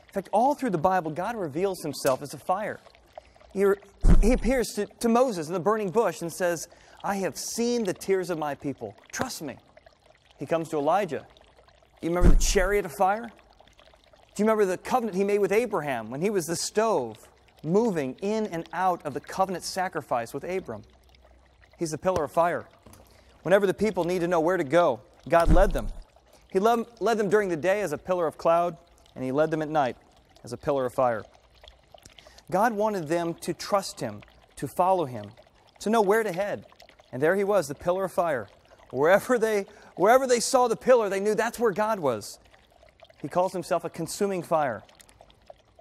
In fact, all through the Bible, God reveals himself as a fire. He appears to Moses in the burning bush and says, I have seen the tears of my people. Trust me. He comes to Elijah. You remember the chariot of fire? Do you remember the covenant he made with Abraham when he was the stove moving in and out of the covenant sacrifice with Abram? He's the pillar of fire. Whenever the people need to know where to go, God led them. He led them during the day as a pillar of cloud, and He led them at night as a pillar of fire. God wanted them to trust Him, to follow Him, to know where to head. And there He was, the pillar of fire. Wherever they saw the pillar, they knew that's where God was. He calls Himself a consuming fire,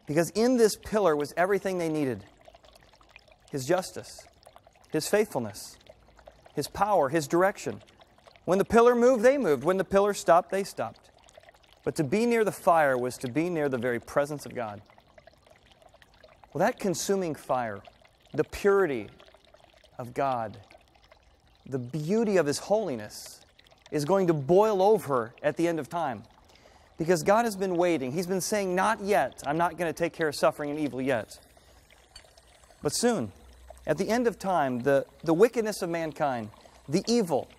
because in this pillar was everything they needed. His justice, His faithfulness, His power, His direction. When the pillar moved, they moved. When the pillar stopped, they stopped. But to be near the fire was to be near the very presence of God. Well, that consuming fire, the purity of God, the beauty of His holiness, is going to boil over at the end of time. Because God has been waiting. He's been saying, not yet. I'm not going to take care of suffering and evil yet. But soon, at the end of time, the wickedness of mankind, the evil,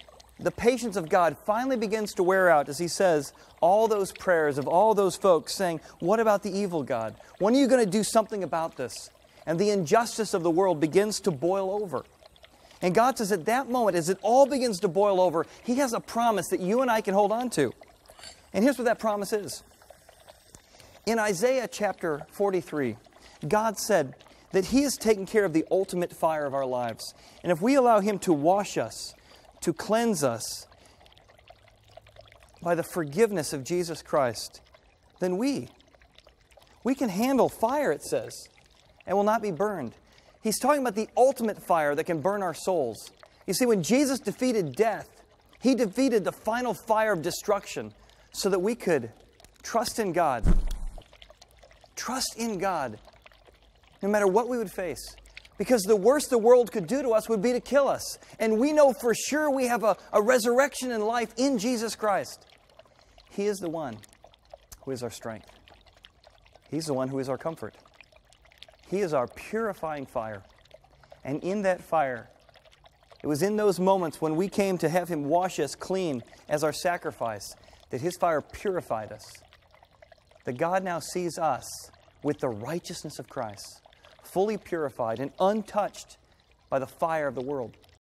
the patience of God finally begins to wear out as He says all those prayers of all those folks saying, what about the evil, God? When are you going to do something about this? And the injustice of the world begins to boil over. And God says at that moment, as it all begins to boil over, He has a promise that you and I can hold on to. And here's what that promise is. In Isaiah chapter 43, God said that He is taking care of the ultimate fire of our lives. And if we allow Him to wash us, to cleanse us by the forgiveness of Jesus Christ, then we can handle fire, it says, and will not be burned. He's talking about the ultimate fire that can burn our souls. You see, when Jesus defeated death, He defeated the final fire of destruction so that we could trust in God. Trust in God, no matter what we would face. Because the worst the world could do to us would be to kill us. And we know for sure we have a resurrection in life in Jesus Christ. He is the one who is our strength. He's the one who is our comfort. He is our purifying fire. And in that fire, it was in those moments when we came to have Him wash us clean as our sacrifice that His fire purified us. That God now sees us with the righteousness of Christ, fully purified and untouched by the fire of the world.